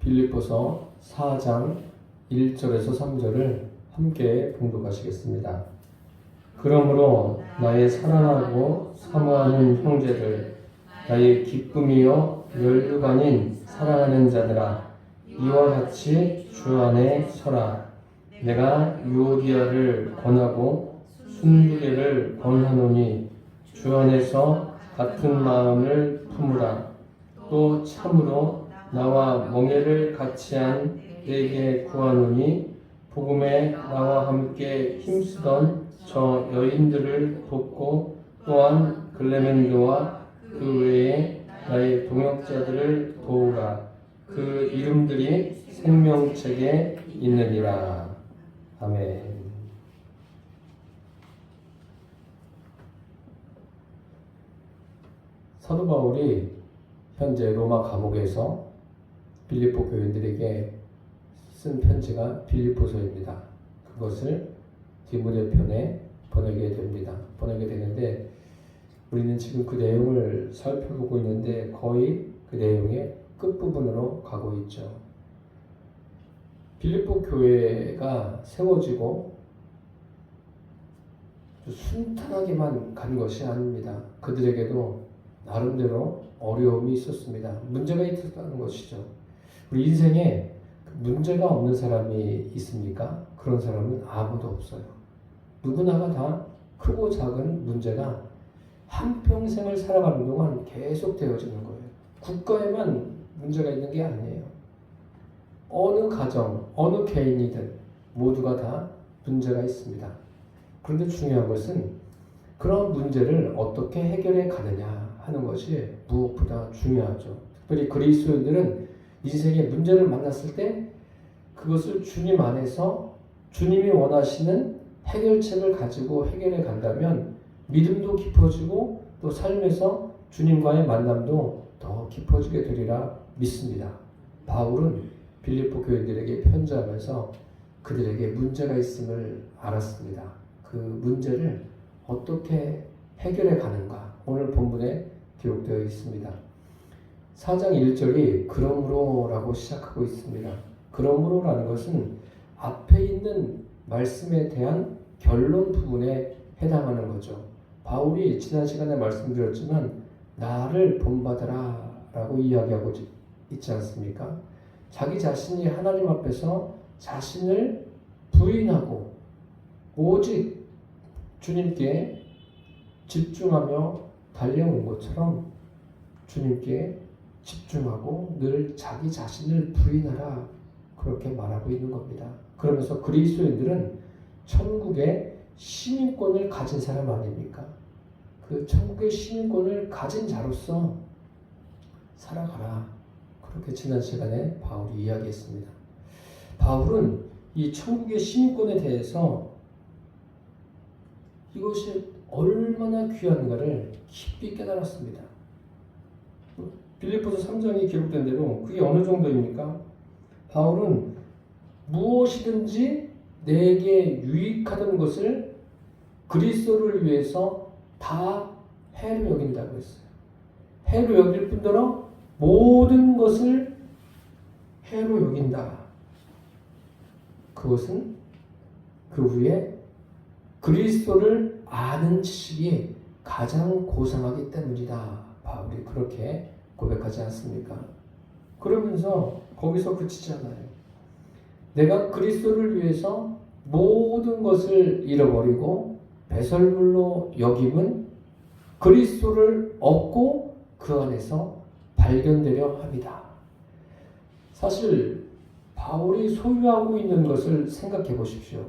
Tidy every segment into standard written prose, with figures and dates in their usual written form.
빌립보서 4장 1절에서 3절을 함께 봉독하시겠습니다. 그러므로 나의 사랑하고 사모하는 형제들, 나의 기쁨이요 멸류관인 사랑하는 자들아, 이와 같이 주 안에 서라. 내가 유오디아를 권하고 순두개를 권하노니 주 안에서 같은 마음을 품으라. 또 참으로 나와 멍에를 같이 한 내게 구하노니 복음에 나와 함께 힘쓰던 저 여인들을 돕고 또한 글레멘드와 그 외에 나의 동역자들을 도우라. 그 이름들이 생명책에 있느니라. 아멘. 사도 바울이 현재 로마 감옥에서 빌립보 교인들에게 쓴 편지가 빌립보서입니다. 그것을 디모데편에 보내게 되는데 우리는 지금 그 내용을 살펴보고 있는데 거의 그 내용의 끝부분으로 가고 있죠. 빌립보 교회가 세워지고 순탄하게만 간 것이 아닙니다. 그들에게도 나름대로 어려움이 있었습니다. 문제가 있었다는 것이죠. 우리 인생에 문제가 없는 사람이 있습니까? 그런 사람은 아무도 없어요. 누구나가 다 크고 작은 문제가 한평생을 살아가는 동안 계속 되어지는 거예요. 국가에만 문제가 있는 게 아니에요. 어느 가정, 어느 개인이든 모두가 다 문제가 있습니다. 그런데 중요한 것은 그런 문제를 어떻게 해결해 가느냐 하는 것이 무엇보다 중요하죠. 특별히 그리스도인들은 인생의 문제를 만났을 때 그것을 주님 안에서 주님이 원하시는 해결책을 가지고 해결해 간다면 믿음도 깊어지고 또 삶에서 주님과의 만남도 더 깊어지게 되리라 믿습니다. 바울은 빌립보 교인들에게 편지하면서 그들에게 문제가 있음을 알았습니다. 그 문제를 어떻게 해결해 가는가 오늘 본문에 기록되어 있습니다. 4장 1절이 그러므로 라고 시작하고 있습니다. 그러므로라는 것은 앞에 있는 말씀에 대한 결론 부분에 해당하는 거죠. 바울이 지난 시간에 말씀드렸지만 나를 본받아라 라고 이야기하고 있지 않습니까? 자기 자신이 하나님 앞에서 자신을 부인하고 오직 주님께 집중하며 달려온 것처럼 주님께 집중하고 늘 자기 자신을 부인하라 그렇게 말하고 있는 겁니다. 그러면서 그리스도인들은 천국의 시민권을 가진 사람 아닙니까? 그 천국의 시민권을 가진 자로서 살아가라. 그렇게 지난 시간에 바울이 이야기했습니다. 바울은 이 천국의 시민권에 대해서 이것이 얼마나 귀한가를 깊이 깨달았습니다. 빌립보서 3장에 기록된 대로 그게 어느 정도입니까? 바울은 무엇이든지 내게 유익하던 것을 그리스도를 위해서 다 해로 여긴다고 했어요. 해로 여길 뿐더러 모든 것을 해로 여긴다. 그것은 그 위에 그리스도를 아는 지식이 가장 고상하기 때문이다. 바울이 그렇게 고백하지 않습니까? 그러면서 거기서 그치지 않아요. 내가 그리스도를 위해서 모든 것을 잃어버리고 배설물로 여김은 그리스도를 얻고 그 안에서 발견되려 합니다. 사실 바울이 소유하고 있는 것을 생각해 보십시오.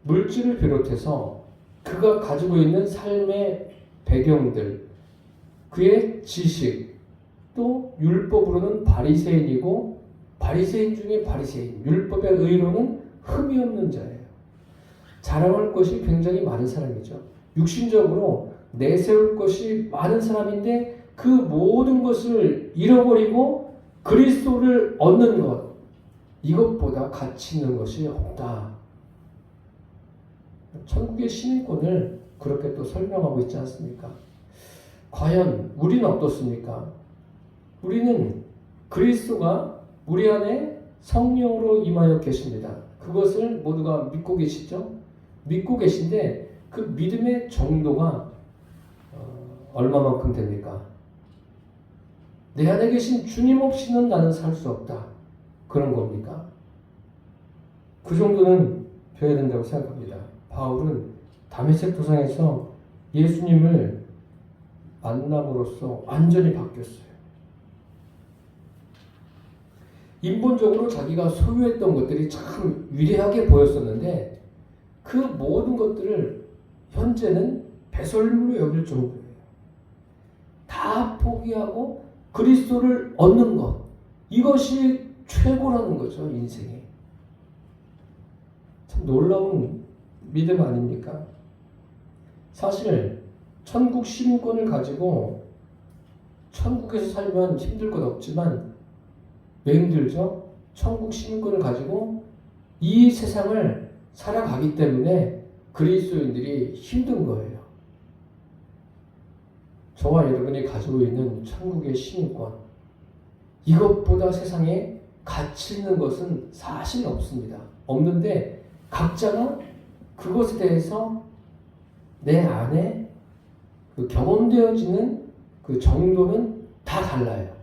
물질을 비롯해서 그가 가지고 있는 삶의 배경들, 그의 지식, 또 율법으로는 바리새인이고 바리새인 중에 바리새인, 율법의 의로는 흠이 없는 자예요. 자랑할 것이 굉장히 많은 사람이죠. 육신적으로 내세울 것이 많은 사람인데 그 모든 것을 잃어버리고 그리스도를 얻는 것, 이것보다 가치 있는 것이 없다. 천국의 시민권을 그렇게 또 설명하고 있지 않습니까? 과연 우리는 어떻습니까? 우리는 그리스도가 우리 안에 성령으로 임하여 계십니다. 그것을 모두가 믿고 계시죠? 믿고 계신데 그 믿음의 정도가 얼마만큼 됩니까? 내 안에 계신 주님 없이는 나는 살 수 없다. 그런 겁니까? 그 정도는 되어야 된다고 생각합니다. 바울은 다메섹 도상에서 예수님을 만남으로써 완전히 바뀌었어요. 인본적으로 자기가 소유했던 것들이 참 위대하게 보였었는데 그 모든 것들을 현재는 배설물로 여길 정도예요. 다 포기하고 그리스도를 얻는 것, 이것이 최고라는 거죠, 인생에. 참 놀라운 믿음 아닙니까? 사실 천국 시민권을 가지고 천국에서 살면 힘들 것 없지만 왜 힘들죠? 천국 시민권을 가지고 이 세상을 살아가기 때문에 그리스도인들이 힘든 거예요. 저와 여러분이 가지고 있는 천국의 시민권, 이것보다 세상에 가치 있는 것은 사실 없습니다. 없는데 각자가 그것에 대해서 내 안에 그 경험되어지는 그 정도는 다 달라요.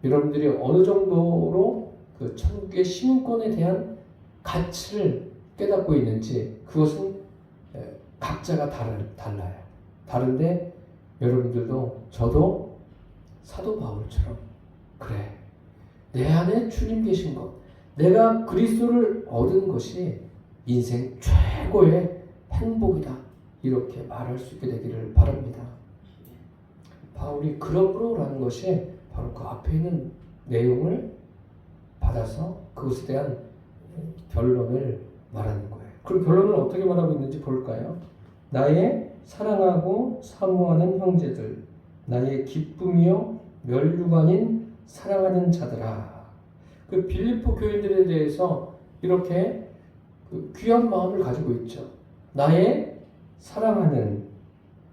여러분들이 어느 정도로 그 천국의 시민권에 대한 가치를 깨닫고 있는지 그것은 각자가 달라요. 다른데 여러분들도 저도 사도 바울처럼 그래, 내 안에 주님 계신 것, 내가 그리스도를 얻은 것이 인생 최고의 행복이다, 이렇게 말할 수 있게 되기를 바랍니다. 바울이 그러므로라는 것이 바로 그 앞에 있는 내용을 받아서 그것에 대한 결론을 말하는 거예요. 그럼 결론을 어떻게 말하고 있는지 볼까요? 나의 사랑하고 사모하는 형제들, 나의 기쁨이요 멸류관인 사랑하는 자들아. 그 빌립보 교인들에 대해서 이렇게 그 귀한 마음을 가지고 있죠. 나의 사랑하는,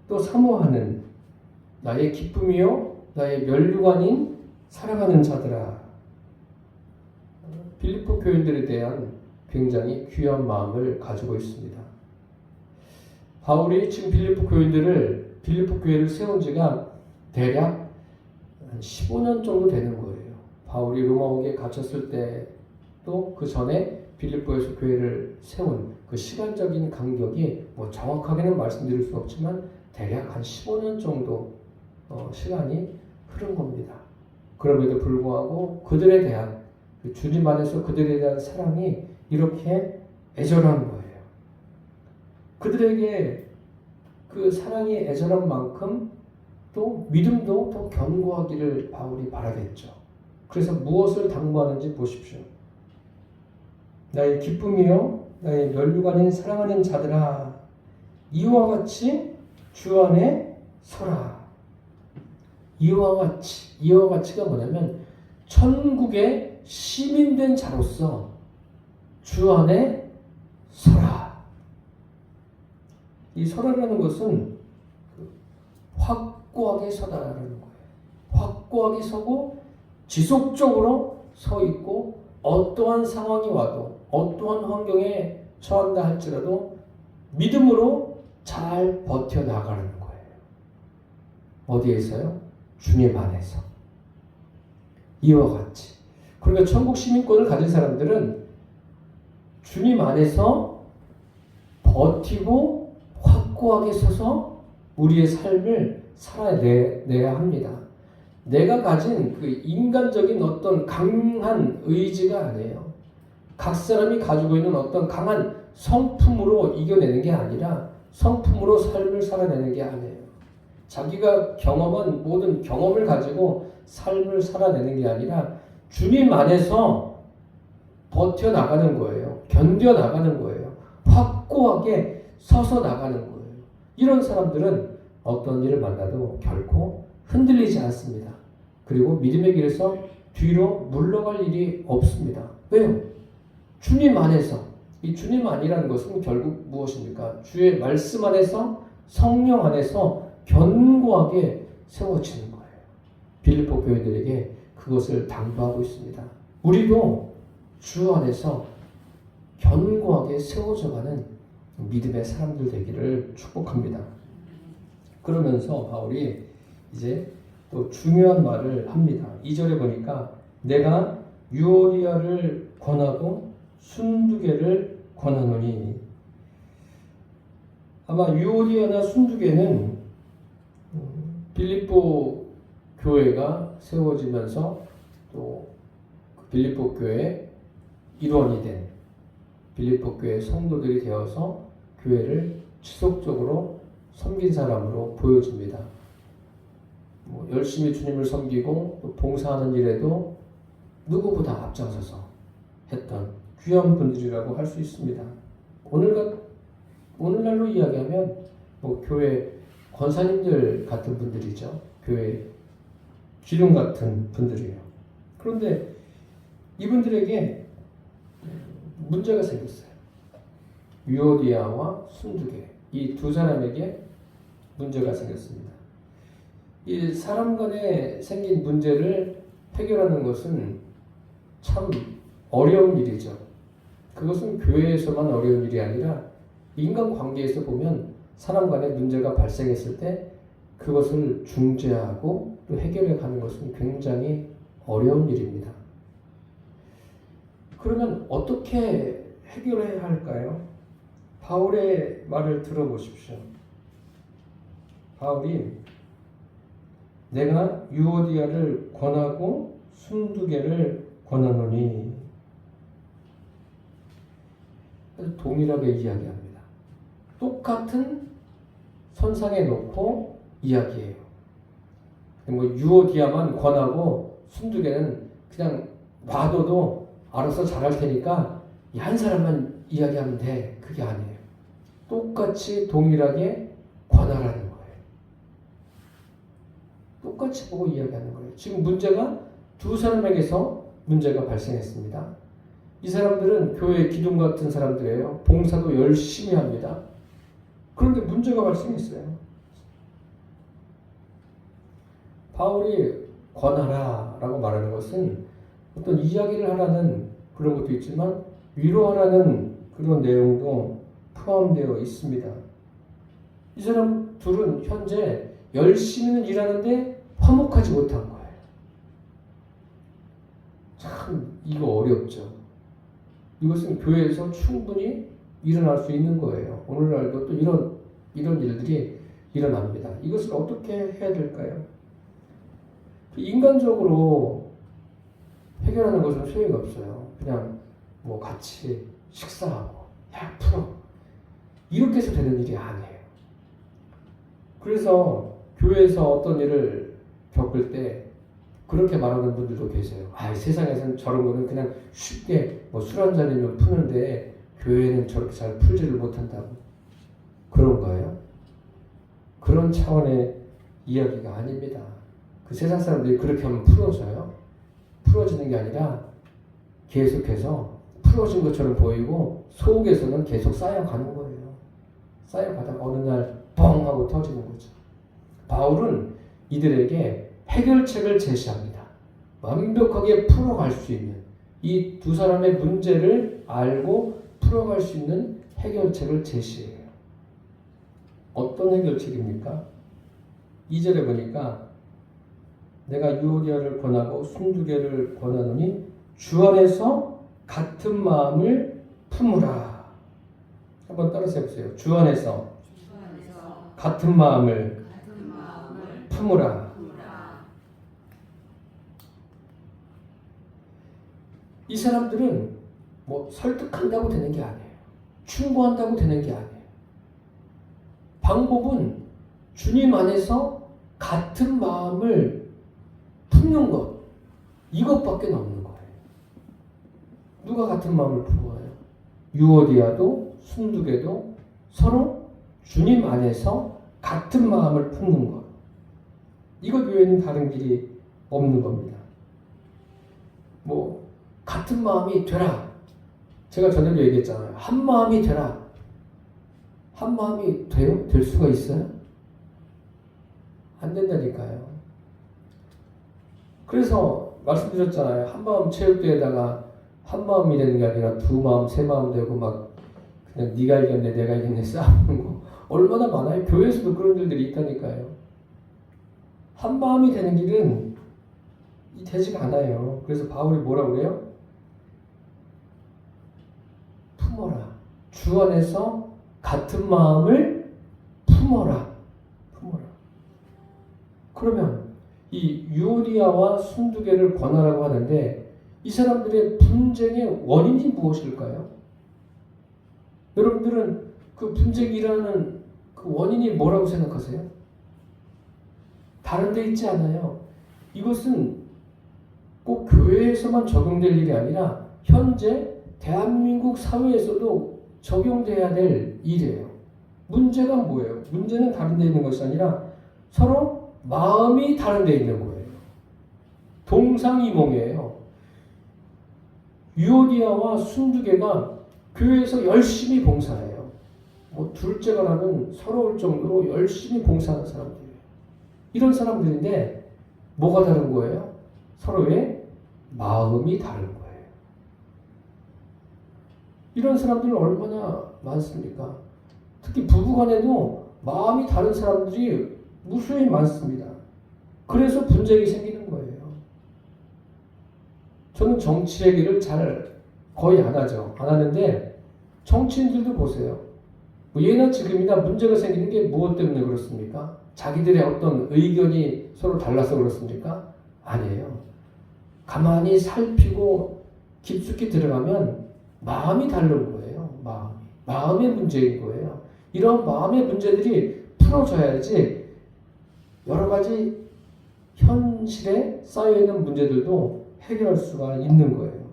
또 사모하는, 나의 기쁨이요 나의 멸류관인 사랑하는 자들아. 빌립보 교인들에 대한 굉장히 귀한 마음을 가지고 있습니다. 바울이 지금 빌립보 교회를 세운 지가 대략 한 15년 정도 되는 거예요. 바울이 로마옥에 갇혔을 때도 그 전에 빌립보에서 교회를 세운 그 시간적인 간격이 뭐 정확하게는 말씀드릴 수 없지만 대략 한 15년 정도 시간이 흐른 겁니다. 그럼에도 불구하고 그들에 대한 주님 안에서 그들에 대한 사랑이 이렇게 애절한 거예요. 그들에게 그 사랑이 애절한 만큼 또 믿음도 더 견고하기를 바울이 바라겠죠. 그래서 무엇을 당부하는지 보십시오. 나의 기쁨이요 나의 멸류관인 사랑하는 자들아, 이와 같이 주 안에 서라. 이와 같이가 뭐냐면 천국의 시민된 자로서 주 안에 서라. 이 서라라는 것은 확고하게 서다라는 거예요. 확고하게 서고 지속적으로 서 있고 어떠한 상황이 와도 어떠한 환경에 처한다 할지라도 믿음으로 잘 버텨나가는 거예요. 어디에서요? 주님 안에서. 이와 같이. 그러니까 천국 시민권을 가진 사람들은 주님 안에서 버티고 확고하게 서서 우리의 삶을 살아내야 합니다. 내가 가진 그 인간적인 어떤 강한 의지가 아니에요. 각 사람이 가지고 있는 어떤 강한 성품으로 이겨내는 게 아니라 성품으로 삶을 살아내는 게 아니에요. 자기가 경험한 모든 경험을 가지고 삶을 살아내는 게 아니라 주님 안에서 버텨나가는 거예요. 견뎌나가는 거예요. 확고하게 서서 나가는 거예요. 이런 사람들은 어떤 일을 만나도 결코 흔들리지 않습니다. 그리고 믿음의 길에서 뒤로 물러갈 일이 없습니다. 왜요? 주님 안에서. 이 주님 안이라는 것은 결국 무엇입니까? 주의 말씀 안에서, 성령 안에서 견고하게 세워지는 거예요. 빌립보 교회들에게 그것을 당부하고 있습니다. 우리도 주 안에서 견고하게 세워져가는 믿음의 사람들 되기를 축복합니다. 그러면서 바울이 이제 또 중요한 말을 합니다. 2절에 보니까 내가 유오디아를 권하고 순두개를 권하노니, 아마 유오디아나 순두개는 빌립보 교회가 세워지면서 또 빌립보 교회 일원이 된 빌립보 교회 성도들이 되어서 교회를 지속적으로 섬긴 사람으로 보여집니다. 열심히 주님을 섬기고 또 봉사하는 일에도 누구보다 앞장서서 했던 귀한 분들이라고 할 수 있습니다. 오늘날로 이야기하면 교회 권사님들 같은 분들이죠. 교회 기둥 같은 분들이에요. 그런데 이분들에게 문제가 생겼어요. 유오디아와 순두개, 이 두 사람에게 문제가 생겼습니다. 이 사람 간에 생긴 문제를 해결하는 것은 참 어려운 일이죠. 그것은 교회에서만 어려운 일이 아니라 인간관계에서 보면 사람 간에 문제가 발생했을 때 그것을 중재하고 또 해결해 가는 것은 굉장히 어려운 일입니다. 그러면 어떻게 해결해야 할까요? 바울의 말을 들어보십시오. 바울이 내가 유오디아를 권하고 순두개를 권하노니, 동일하게 이야기합니다. 똑같은 선상에 놓고 이야기해요. 유오디아만 권하고 순두개는 그냥 놔둬도 알아서 잘할 테니까 이 한 사람만 이야기하면 돼. 그게 아니에요. 똑같이 동일하게 권하라는 거예요. 똑같이 보고 이야기하는 거예요. 지금 문제가 두 사람에게서 문제가 발생했습니다. 이 사람들은 교회의 기둥 같은 사람들이에요. 봉사도 열심히 합니다. 그런데 문제가 발생했어요. 바울이 권하라 라고 말하는 것은 어떤 이야기를 하라는 그런 것도 있지만 위로하라는 그런 내용도 포함되어 있습니다. 이 사람 둘은 현재 열심히는 일하는데 화목하지 못한 거예요. 참 이거 어렵죠. 이것은 교회에서 충분히 일어날 수 있는 거예요. 오늘날도 또 이런 일들이 일어납니다. 이것을 어떻게 해야 될까요? 인간적으로 해결하는 것은 소용이 없어요. 그냥 같이 식사하고 야 풀어 이렇게 해서 되는 일이 아니에요. 그래서 교회에서 어떤 일을 겪을 때 그렇게 말하는 분들도 계세요. 세상에서는 저런 거는 그냥 쉽게 술 한잔이면 푸는데 교회는 저렇게 잘 풀지를 못한다고. 그런가요? 그런 차원의 이야기가 아닙니다. 그 세상 사람들이 그렇게 하면 풀어져요? 풀어지는 게 아니라 계속해서 풀어진 것처럼 보이고 속에서는 계속 쌓여가는 거예요. 쌓여가다가 어느 날 뻥 하고 터지는 거죠. 바울은 이들에게 해결책을 제시합니다. 완벽하게 풀어갈 수 있는 이 두 사람의 문제를 알고 풀어갈 수 있는 해결책을 제시해요. 어떤 해결책입니까? 2절에 보니까 내가 유오디아를 권하고 순두개를 권하노니 주 안에서 같은 마음을 품으라. 한번 따라서 해보세요. 주 안에서 같은 마음을 품으라. 이 사람들은 설득한다고 되는 게 아니에요. 충고한다고 되는 게 아니에요. 방법은 주님 안에서 같은 마음을 품는 것, 이것밖에 없는 거예요. 누가 같은 마음을 품어요? 유오디아도 순두개도 서로 주님 안에서 같은 마음을 품는 것. 이것 외에는 다른 길이 없는 겁니다. 같은 마음이 되라. 제가 전에도 얘기했잖아요. 한 마음이 되라. 한 마음이 돼요? 될 수가 있어요? 안 된다니까요. 그래서 말씀드렸잖아요. 한마음 체육대회에다가 한 마음이 되는 게 아니라 두 마음, 세 마음 되고 막 그냥 네가 이겼네, 내가 이겼네 싸우는 거 얼마나 많아요. 교회에서도 그런 일들이 있다니까요. 한 마음이 되는 길은 되지가 않아요. 그래서 바울이 뭐라고 그래요? 품어라. 주 안에서 같은 마음을 품어라. 품어라. 그러면 이 유오디아와 순두개를 권하라고 하는데 이 사람들의 분쟁의 원인이 무엇일까요? 여러분들은 그 분쟁이라는 그 원인이 뭐라고 생각하세요? 다른 데 있지 않아요. 이것은 꼭 교회에서만 적용될 일이 아니라 현재 대한민국 사회에서도 적용돼야 될 일이에요. 문제가 뭐예요? 문제는 다른 데 있는 것이 아니라 서로 마음이 다른 데 있는 거예요. 동상이몽이에요. 유오디아와 순두개가 교회에서 열심히 봉사해요. 뭐 둘째가 나면 서러울 정도로 열심히 봉사하는 사람들이에요. 이런 사람들인데 뭐가 다른 거예요? 서로의 마음이 다른 거예요. 이런 사람들은 얼마나 많습니까? 특히 부부간에도 마음이 다른 사람들이 무수히 많습니다. 그래서 분쟁이 생기는 거예요. 저는 정치 얘기를 잘 거의 안 하죠. 안 하는데 정치인들도 보세요. 뭐 예나 지금이나 문제가 생기는 게 무엇 때문에 그렇습니까? 자기들의 어떤 의견이 서로 달라서 그렇습니까? 아니에요. 가만히 살피고 깊숙이 들어가면 마음이 다른 거예요. 마음의 문제인 거예요. 이런 마음의 문제들이 풀어져야지 여러 가지 현실에 쌓여있는 문제들도 해결할 수가 있는 거예요.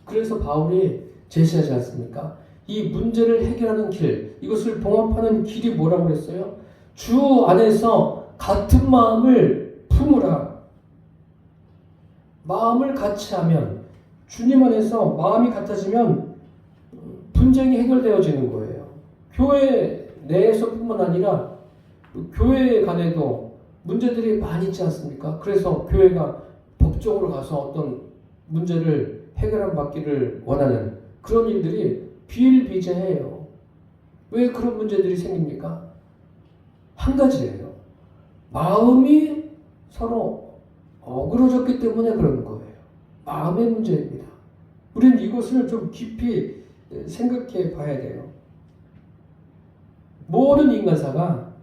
그래서 바울이 제시하지 않습니까? 이 문제를 해결하는 길, 이것을 봉합하는 길이 뭐라고 그랬어요? 주 안에서 같은 마음을 품으라. 마음을 같이 하면, 주님 안에서 마음이 같아지면 분쟁이 해결되어지는 거예요. 교회 내에서뿐만 아니라 교회 간에도 문제들이 많이 있지 않습니까? 그래서 교회가 법적으로 가서 어떤 문제를 해결받기를 원하는 그런 일들이 비일비재해요. 왜 그런 문제들이 생깁니까? 한 가지예요. 마음이 서로 어그러졌기 때문에 그런 거예요. 마음의 문제입니다. 우리는 이것을 좀 깊이 생각해 봐야 돼요. 모든 인간사가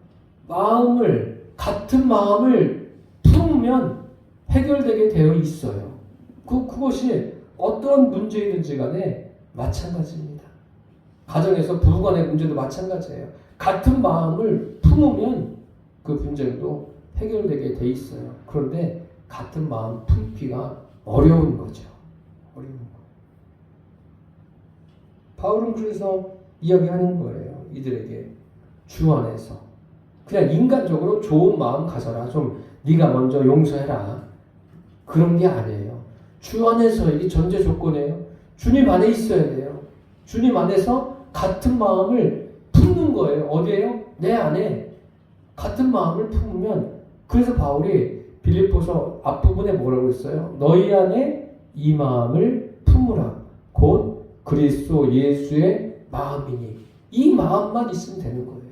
같은 마음을 품으면 해결되게 되어 있어요. 그것이 어떤 문제이든지 간에 마찬가지입니다. 가정에서 부부간의 문제도 마찬가지예요. 같은 마음을 품으면 그 분쟁도 해결되게 돼 있어요. 그런데 같은 마음 품기가 어려운 거죠. 어려운 거. 바울은 그래서 이야기하는 거예요. 이들에게 주 안에서 그냥 인간적으로 좋은 마음 가져라. 좀 네가 먼저 용서해라. 그런 게 아니에요. 주 안에서 이게 전제 조건이에요. 주님 안에 있어야 돼요. 주님 안에서 같은 마음을 품는 거예요. 어디에요? 내 안에 같은 마음을 품으면 그래서 바울이 빌립보서 앞부분에 뭐라고 했어요? 너희 안에 이 마음을 품으라. 곧 그리스도 예수의 마음이니. 이 마음만 있으면 되는 거예요.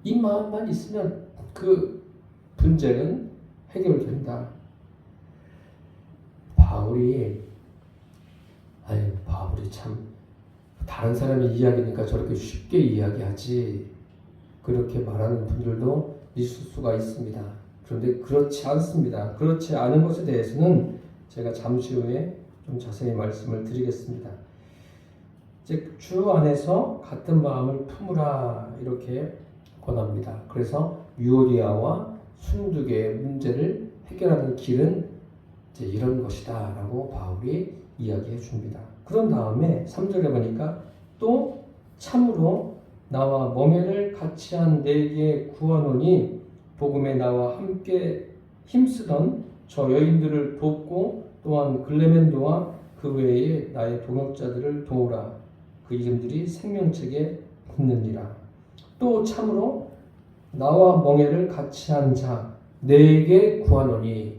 이 마음만 있으면 그 분쟁은 해결된다. 바울이 참 다른 사람의 이야기니까 저렇게 쉽게 이야기하지 그렇게 말하는 분들도 있을 수가 있습니다. 그런데 그렇지 않습니다. 그렇지 않은 것에 대해서는 제가 잠시 후에 좀 자세히 말씀을 드리겠습니다. 즉 주 안에서 같은 마음을 품으라 이렇게 권합니다. 그래서 유오디아와 순두개의 문제를 해결하는 길은 이제 이런 것이다 라고 바울이 이야기해 줍니다. 그런 다음에 3절에 보니까 또 참으로 나와 멍에를 같이 한 내게 구하노니 복음에 나와 함께 힘쓰던 저 여인들을 돕고 또한 글레멘도와 그 외에 나의 동역자들을 도우라. 그 이름들이 생명책에 붙느니라. 또 참으로 나와 멍에를 같이 한 자 내게 구하노니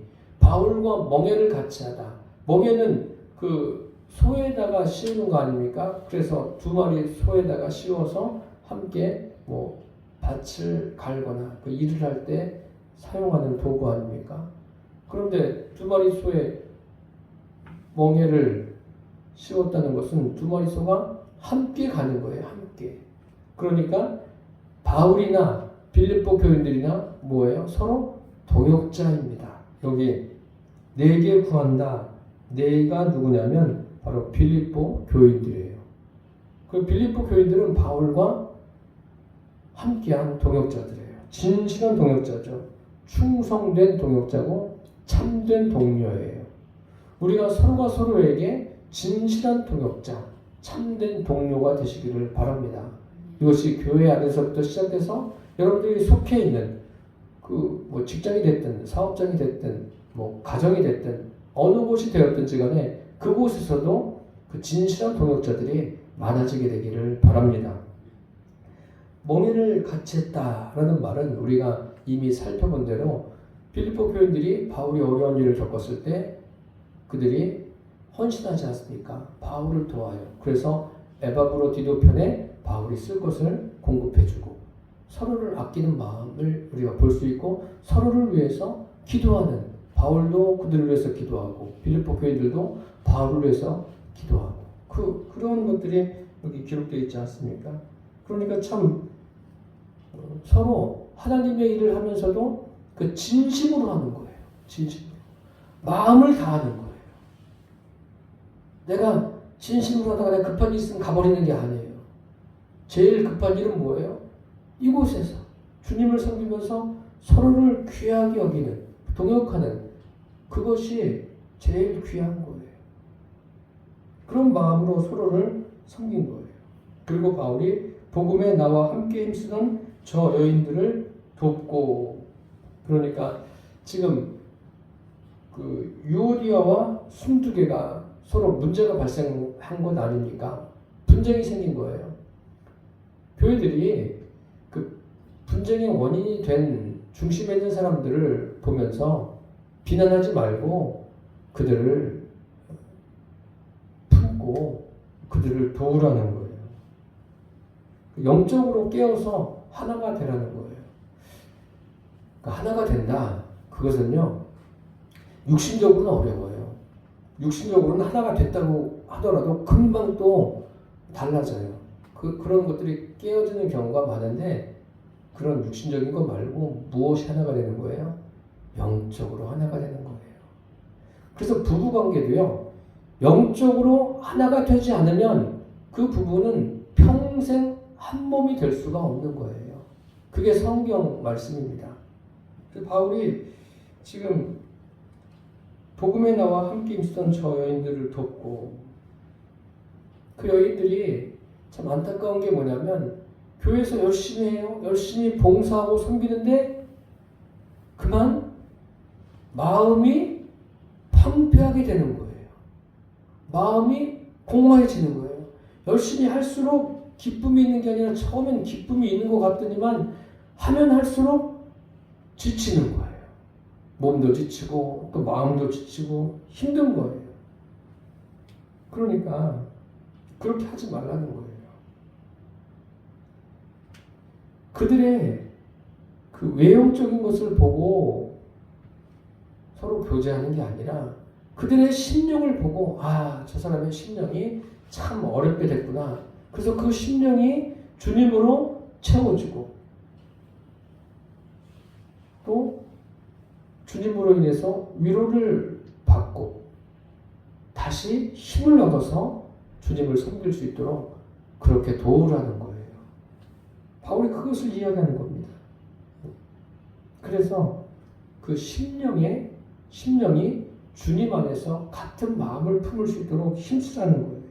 바울과 멍에를 같이 하다. 멍에는 그 소에다가 씌우는 거 아닙니까? 그래서 두 마리 소에다가 씌워서 함께 뭐 밭을 갈거나 그 일을 할 때 사용하는 도구 아닙니까? 그런데 두 마리 소에 멍에를 씌웠다는 것은 두 마리 소가 함께 가는 거예요. 함께. 그러니까 바울이나 빌립보 교인들이나 뭐예요? 서로 동역자입니다. 여기 내게 구한다. 내가 누구냐면 바로 빌립보 교인들이에요. 그 빌립보 교인들은 바울과 함께한 동역자들이에요. 진실한 동역자죠. 충성된 동역자고 참된 동료예요. 우리가 서로가 서로에게 진실한 동역자, 참된 동료가 되시기를 바랍니다. 이것이 교회 안에서부터 시작해서 여러분들이 속해 있는 그 뭐 직장이 됐든 사업장이 됐든 뭐 가정이 됐든 어느 곳이 되었든지 간에 그곳에서도 그 진실한 동역자들이 많아지게 되기를 바랍니다. 멍에를 같이 했다라는 말은 우리가 이미 살펴본 대로 빌립보 교인들이 바울이 어려운 일을 겪었을 때 그들이 헌신하지 않습니까? 바울을 도와요. 그래서 에바브로 디도 편에 바울이 쓸 것을 공급해주고 서로를 아끼는 마음을 우리가 볼 수 있고 서로를 위해서 기도하는 바울도 그들을 위해서 기도하고 빌립보 교인들도 바울을 위해서 기도하고 그런 것들이 여기 기록되어 있지 않습니까? 그러니까 참 서로 하나님의 일을 하면서도 그 진심으로 하는 거예요. 진심으로. 마음을 다하는 거예요. 내가 진심으로 하다가 내가 급한 일 있으면 가버리는 게 아니에요. 제일 급한 일은 뭐예요? 이곳에서 주님을 섬기면서 서로를 귀하게 여기는, 동역하는 그것이 제일 귀한 거예요. 그런 마음으로 서로를 섬긴 거예요. 그리고 바울이 복음에 나와 함께 힘쓰는 저 여인들을 돕고, 그러니까 지금 그 유오디아와 순두개가 서로 문제가 발생한 것 아닙니까? 분쟁이 생긴 거예요. 교회들이 그 분쟁의 원인이 된 중심에 있는 사람들을 보면서 비난하지 말고 그들을 품고 그들을 도우라는 거예요. 영적으로 깨어서 하나가 되라는 거예요. 그러니까 하나가 된다. 그것은요, 육신적으로는 어려워요. 육신적으로는 하나가 됐다고 하더라도 금방 또 달라져요. 그런 것들이 깨어지는 경우가 많은데, 그런 육신적인 것 말고 무엇이 하나가 되는 거예요? 영적으로 하나가 되는 거예요. 그래서 부부 관계도요, 영적으로 하나가 되지 않으면 그 부부는 평생 한 몸이 될 수가 없는 거예요. 그게 성경 말씀입니다. 그래서 바울이 지금 복음에 나와 함께 있었던 저 여인들을 돕고, 그 여인들이 참 안타까운 게 뭐냐면 교회에서 열심히 해요. 열심히 봉사하고 섬기는데 그만 마음이 황폐하게 되는 거예요. 마음이 공허해지는 거예요. 열심히 할수록 기쁨이 있는 게 아니라 처음엔 기쁨이 있는 것 같더니만 하면 할수록 지치는 거예요. 몸도 지치고 또 마음도 지치고 힘든 거예요. 그러니까 그렇게 하지 말라는 거예요. 그들의 그 외형적인 것을 보고 서로 교제하는 게 아니라 그들의 심령을 보고, 아, 저 사람의 심령이 참 어렵게 됐구나. 그래서 그 심령이 주님으로 채워지고 또 주님으로 인해서 위로를 받고 다시 힘을 얻어서 주님을 섬길 수 있도록 그렇게 도우라는 거예요. 바울이 그것을 이야기하는 겁니다. 그래서 그 심령이 주님 안에서 같은 마음을 품을 수 있도록 힘쓰라는 거예요.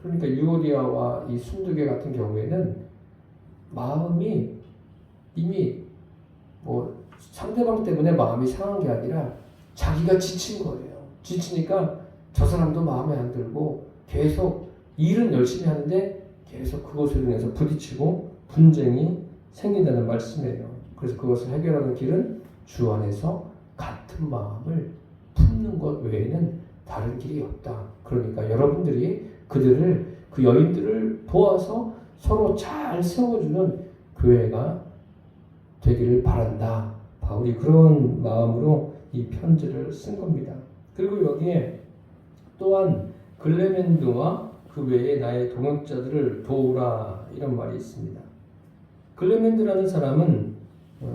그러니까 유오디아와 이 순두개 같은 경우에는 마음이 이미 뭐 상대방 때문에 마음이 상한 게 아니라 자기가 지친 거예요. 지치니까 저 사람도 마음에 안 들고 계속 일은 열심히 하는데 계속 그것으로 인해서 부딪히고 분쟁이 생긴다는 말씀이에요. 그래서 그것을 해결하는 길은 주 안에서 같은 같은 마음을 품는 것 외에는 다른 길이 없다. 그러니까 여러분들이 그 여인들을 도와서 서로 잘 세워주는 교회가 되기를 바란다. 바울이 그런 마음으로 이 편지를 쓴 겁니다. 그리고 여기에 또한 글레멘드와 그 외에 나의 동역자들을 도우라 이런 말이 있습니다. 글레멘드라는 사람은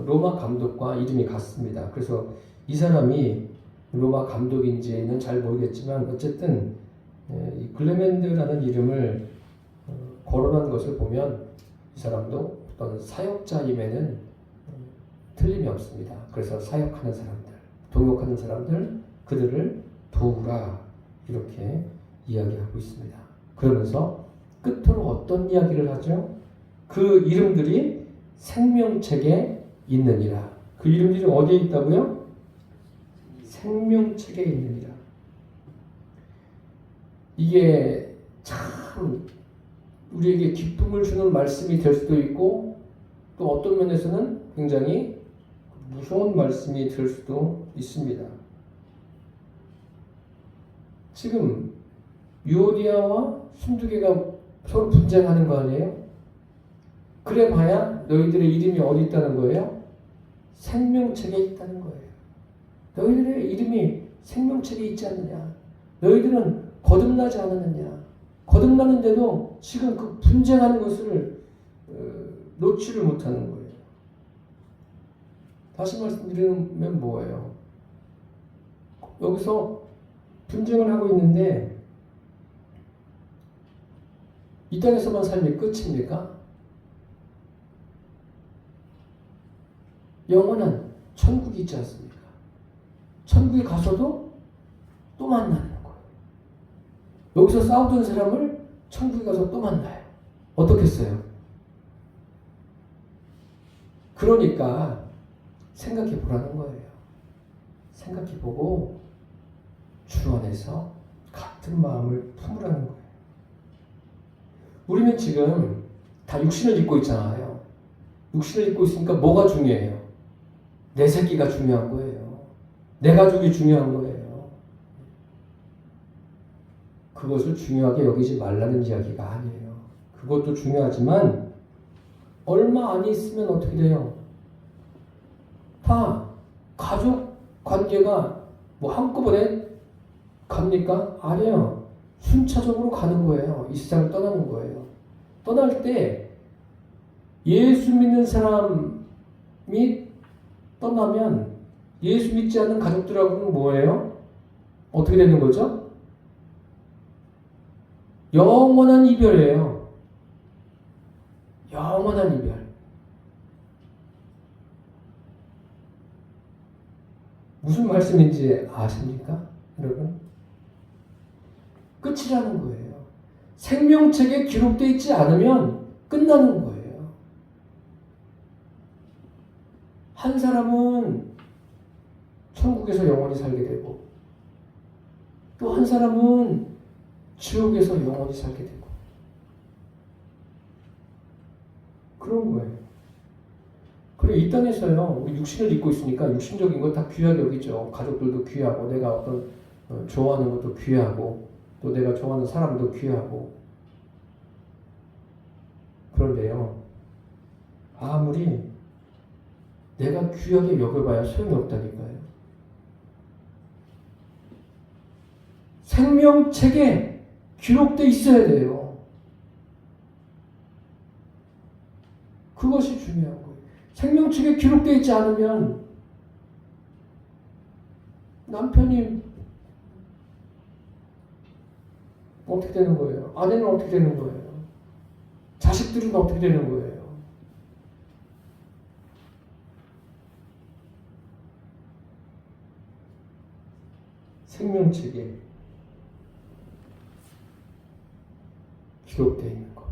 로마 감독과 이름이 같습니다. 그래서 이 사람이 로마 감독인지는 잘 모르겠지만 어쨌든 이 글레멘드라는 이름을 거론한 것을 보면 이 사람도 어떤 사역자임에는 틀림이 없습니다. 그래서 사역하는 사람들, 동역하는 사람들, 그들을 도우라 이렇게 이야기하고 있습니다. 그러면서 끝으로 어떤 이야기를 하죠? 그 이름들이 생명책에 있느니라. 그 이름들이 어디에 있다고요? 생명책에 있느니라. 이게 참 우리에게 기쁨을 주는 말씀이 될 수도 있고 또 어떤 면에서는 굉장히 무서운 말씀이 될 수도 있습니다. 지금 유오디아와 순두개가 서로 분쟁하는 거 아니에요? 그래 봐야 너희들의 이름이 어디 있다는 거예요? 생명책에 있다는 거예요. 너희들의 이름이 생명책에 있지 않느냐? 너희들은 거듭나지 않았느냐? 거듭나는데도 지금 그 분쟁하는 것을 놓지를 못하는 거예요. 다시 말씀드리면 뭐예요? 여기서 분쟁을 하고 있는데 이 땅에서만 삶이 끝입니까? 영원한 천국이 있지 않습니까? 천국에 가서도 또 만나는 거예요. 여기서 싸우던 사람을 천국에 가서 또 만나요. 어떻겠어요? 그러니까 생각해 보라는 거예요. 생각해 보고 주 안에서 같은 마음을 품으라는 거예요. 우리는 지금 다 육신을 입고 있잖아요. 육신을 입고 있으니까 뭐가 중요해요? 내 새끼가 중요한 거예요. 내 가족이 중요한 거예요. 그것을 중요하게 여기지 말라는 이야기가 아니에요. 그것도 중요하지만 얼마 안 있으면 어떻게 돼요? 다 가족 관계가 뭐 한꺼번에 갑니까? 아니에요. 순차적으로 가는 거예요. 이 세상을 떠나는 거예요. 떠날 때 예수 믿는 사람이 떠나면 예수 믿지 않는 가족들하고는 뭐예요? 어떻게 되는 거죠? 영원한 이별이에요. 영원한 이별. 무슨 말씀인지 아십니까? 여러분? 끝이라는 거예요. 생명책에 기록되어 있지 않으면 끝나는 거예요. 한 사람은 천국에서 영원히 살게 되고 또 한 사람은 지옥에서 영원히 살게 되고 그런 거예요. 그리고 이 땅에서요, 우리 육신을 입고 있으니까 육신적인 거 다 귀하게 여기죠. 가족들도 귀하고 내가 어떤 좋아하는 것도 귀하고 또 내가 좋아하는 사람도 귀하고. 그런데요, 아무리 내가 귀하게 여겨봐야 소용이 없다니까요. 생명책에 기록되어 있어야 돼요. 그것이 중요한 거예요. 생명책에 기록되어 있지 않으면 남편이 어떻게 되는 거예요? 아내는 어떻게 되는 거예요? 자식들은 어떻게 되는 거예요? 생명책에 기록되어 있는 것.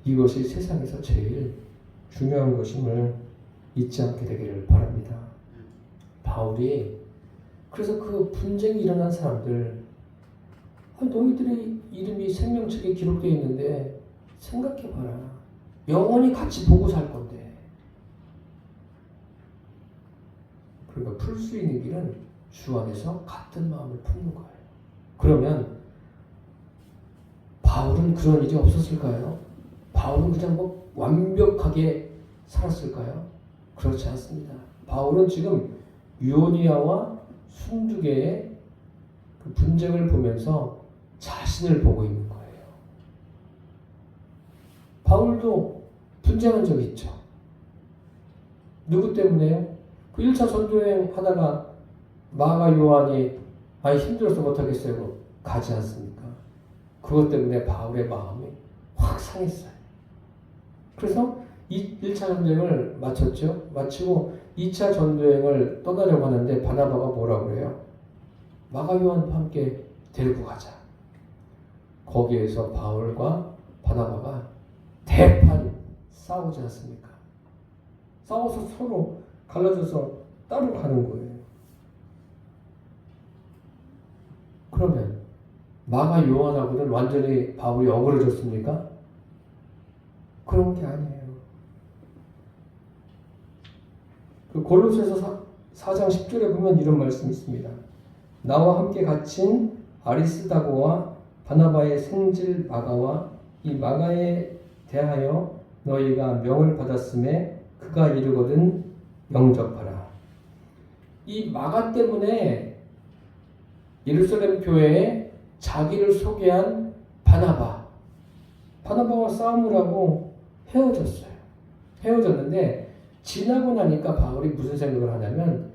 이것이 세상에서 제일 중요한 것임을 잊지 않게 되기를 바랍니다. 바울이 그래서 그 분쟁이 일어난 사람들, 너희들의 이름이 생명책에 기록되어 있는데 생각해봐라. 영원히 같이 보고 살 건데. 그러니까 풀 수 있는 길은 주 안에서 같은 마음을 품는 거예요. 그러면 바울은 그런 일이 없었을까요? 바울은 그냥 뭐 완벽하게 살았을까요? 그렇지 않습니다. 바울은 지금 유오디아와 순두개의 그 분쟁을 보면서 자신을 보고 있는 거예요. 바울도 분쟁한 적이 있죠. 누구 때문에요? 그 1차 전도여행 하다가 마가 요한이 힘들어서 못하겠어요. 가지 않습니까? 그것 때문에 바울의 마음이 확 상했어요. 그래서 1차 전쟁을 마쳤죠. 마치고 2차 전도여행을 떠나려고 하는데 바나바가 뭐라고 그래요? 마가 요한과 함께 데리고 가자. 거기에서 바울과 바나바가 대판 싸우지 않습니까? 싸워서 서로 갈라져서 따로 가는 거예요. 그러면 마가 요한하고는 완전히 바울이 어그러졌습니까? 그런 게 아니에요. 그 골로새서 4장 10절에 보면 이런 말씀이 있습니다. 나와 함께 갇힌 아리스다고와 바나바의 생질 마가와 이 마가에 대하여 너희가 명을 받았음에 그가 이르거든 영접하라. 이 마가 때문에 예루살렘 교회에 자기를 소개한 바나바와 싸움을 하고 헤어졌어요. 헤어졌는데 지나고 나니까 바울이 무슨 생각을 하냐면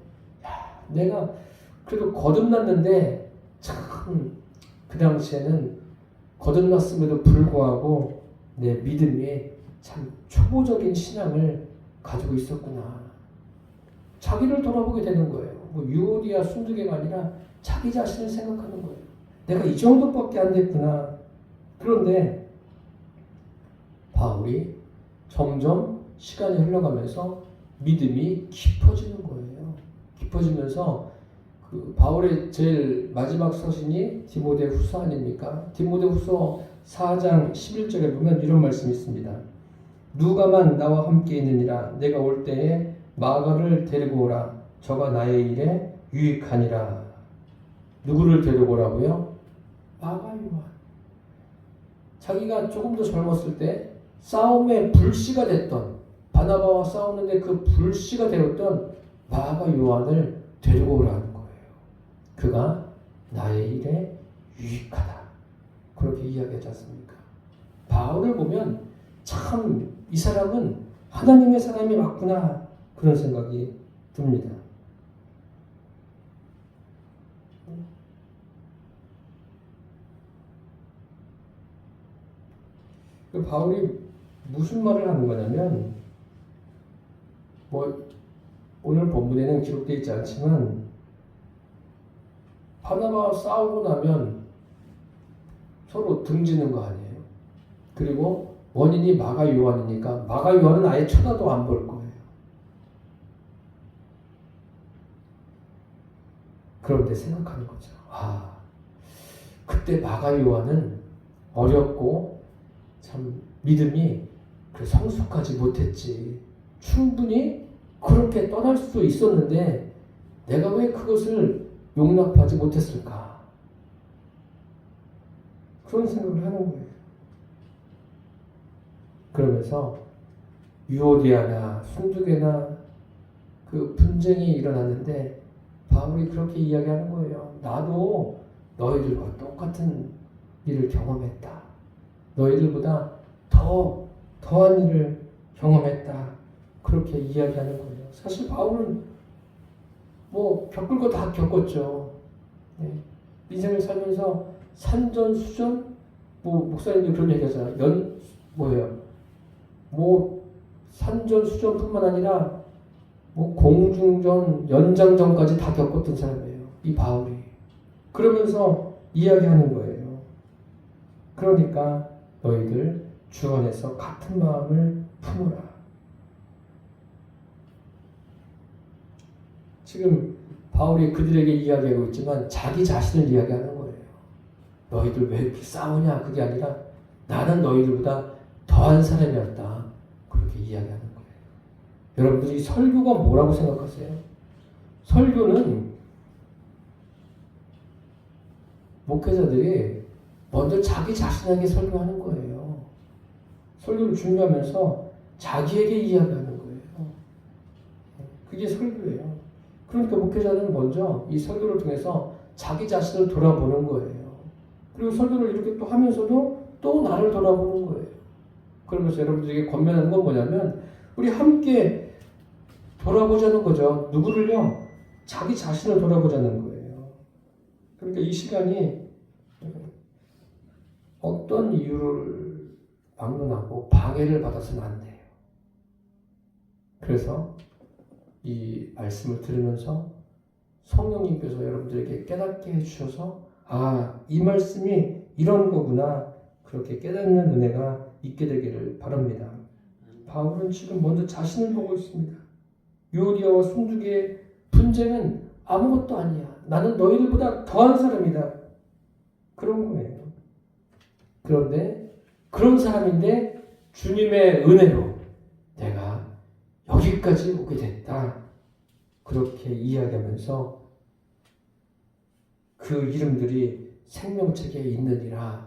내가 그래도 거듭났는데 참 그 당시에는 거듭났음에도 불구하고 내 믿음이 참 초보적인 신앙을 가지고 있었구나. 자기를 돌아보게 되는 거예요. 뭐 유오디아 순두개가 아니라 자기 자신을 생각하는 거예요. 내가 이 정도밖에 안 됐구나. 그런데 바울이 점점 시간이 흘러가면서 믿음이 깊어지는 거예요. 깊어지면서 그 바울의 제일 마지막 서신이 디모데후서 아닙니까? 디모데후서 4장 11절에 보면 이런 말씀이 있습니다. 누가만 나와 함께 있느니라. 내가 올 때에 마가를 데리고 오라. 저가 나의 일에 유익하니라. 누구를 데리고 오라고요? 마가 요한. 자기가 조금 더 젊었을 때 싸움의 불씨가 됐던, 바나바와 싸우는데 그 불씨가 되었던 마가 요한을 데리고 오라는 거예요. 그가 나의 일에 유익하다. 그렇게 이야기하지 않습니까? 바울을 보면 참 이 사람은 하나님의 사람이 맞구나. 그런 생각이 듭니다. 바울이 무슨 말을 하는 거냐면, 오늘 본문에는 기록되어 있지 않지만, 바나바와 싸우고 나면 서로 등지는 거 아니에요. 그리고 원인이 마가 요한이니까 마가 요한은 아예 쳐다도 안 볼 거예요. 그런데 생각하는 거죠. 그때 마가 요한은 어렸고 참 믿음이 성숙하지 못했지. 충분히 그렇게 떠날 수도 있었는데 내가 왜 그것을 용납하지 못했을까? 그런 생각을 하는 거예요. 그러면서 유오디아나 순두개나 그 분쟁이 일어났는데 바울이 그렇게 이야기하는 거예요. 나도 너희들과 똑같은 일을 경험했다. 너희들보다 더한 일을 경험했다. 그렇게 이야기하는 거예요. 사실 바울은 겪을 거 다 겪었죠. 인생을 살면서 산전수전, 목사님들 그런 얘기 하잖아요. 산전수전뿐만 아니라 공중전, 연장전까지 다 겪었던 사람이에요. 이 바울이. 그러면서 이야기하는 거예요. 그러니까 너희들 주 안에서 같은 마음을 품으라. 지금 바울이 그들에게 이야기하고 있지만 자기 자신을 이야기하는 거예요. 너희들 왜 이렇게 싸우냐? 그게 아니라 나는 너희들보다 더한 사람이었다. 그렇게 이야기하는 거예요. 여러분들이 설교가 뭐라고 생각하세요? 설교는 목회자들이 먼저 자기 자신에게 설교하는 거예요. 설교를 준비하면서 자기에게 이야기하는 거예요. 그게 설교예요. 그러니까 목회자는 먼저 이 설교를 통해서 자기 자신을 돌아보는 거예요. 그리고 설교를 이렇게 또 하면서도 또 나를 돌아보는 거예요. 그러면서 여러분들에게 권면하는 건 뭐냐면 우리 함께 돌아보자는 거죠. 누구를요? 자기 자신을 돌아보자는 거예요. 그러니까 이 시간이 어떤 이유를 막론하고 방해를 받아서는 안 돼요. 그래서 이 말씀을 들으면서 성령님께서 여러분들에게 깨닫게 해주셔서 이 말씀이 이런 거구나 그렇게 깨닫는 은혜가 있게 되기를 바랍니다. 바울은 지금 먼저 자신을 보고 있습니다. 유오디아와 순두계의 분쟁은 아무것도 아니야. 나는 너희들보다 더한 사람이다. 그런 거예요. 그런데 그런 사람인데 주님의 은혜로 내가 여기까지 오게 됐다. 그렇게 이야기하면서 그 이름들이 생명책에 있느니라.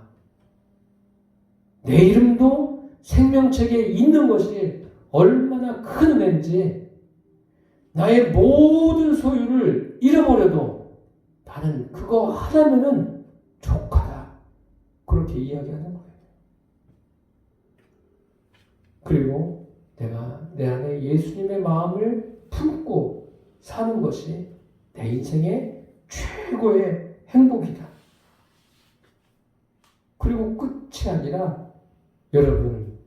내 이름도 생명책에 있는 것이 얼마나 큰 은혜인지 나의 모든 소유를 잃어버려도 나는 그거 하나면은 족하다. 그렇게 이야기하는 거예요. 그리고 내가 내 안에 예수님의 마음을 품고 사는 것이 내 인생의 최고의 행복이다. 그리고 끝이 아니라 여러분,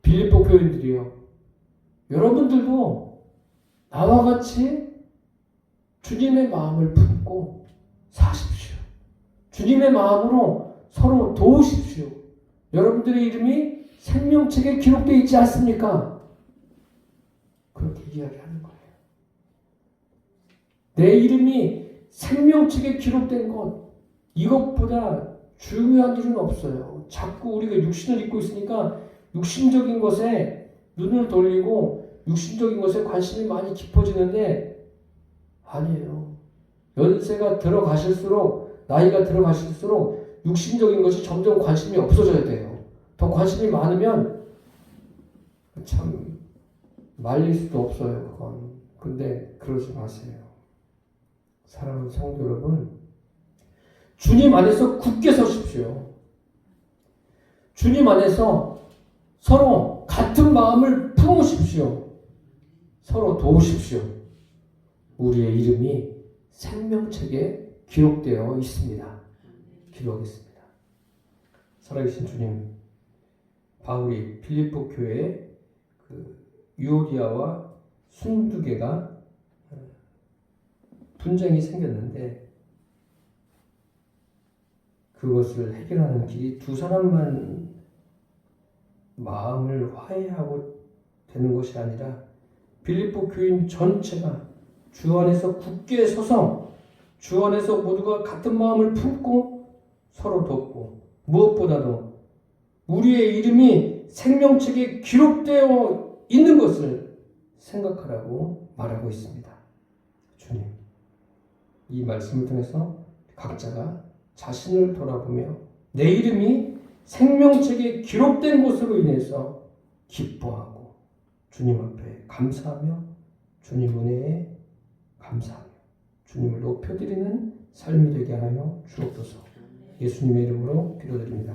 빌립보 교인들이요. 여러분들도 나와 같이 주님의 마음을 품고 사십시오. 주님의 마음으로 서로 도우십시오. 여러분들의 이름이 생명책에 기록되어 있지 않습니까? 그렇게 이야기하는 거예요. 내 이름이 생명책에 기록된 것, 이것보다 중요한 일은 없어요. 자꾸 우리가 육신을 입고 있으니까 육신적인 것에 눈을 돌리고 육신적인 것에 관심이 많이 깊어지는데 아니에요. 연세가 들어가실수록 나이가 들어가실수록 육신적인 것이 점점 관심이 없어져야 돼요. 더 관심이 많으면 참 말릴 수도 없어요. 그건. 근데 그러지 마세요. 사랑하는 성도 여러분, 주님 안에서 굳게 서십시오. 주님 안에서 서로 같은 마음을 품으십시오. 서로 도우십시오. 우리의 이름이 생명책에 기록되어 있습니다. 기도하겠습니다. 살아계신 주님, 바울이 빌립보 교회에 유오디아와 순두계가 분쟁이 생겼는데 그것을 해결하는 길이 두 사람만 마음을 화해하고 되는 것이 아니라 빌립보 교인 전체가 주 안에서 굳게 서서 주 안에서 모두가 같은 마음을 품고 서로 돕고 무엇보다도 우리의 이름이 생명책에 기록되어 있는 것을 생각하라고 말하고 있습니다. 주님, 이 말씀을 통해서 각자가 자신을 돌아보며 내 이름이 생명책에 기록된 것으로 인해서 기뻐하고 주님 앞에 감사하며 주님 은혜에 감사하며 주님을 높여드리는 삶이 되게 하여 주옵소서. 예수님의 이름으로 기도드립니다.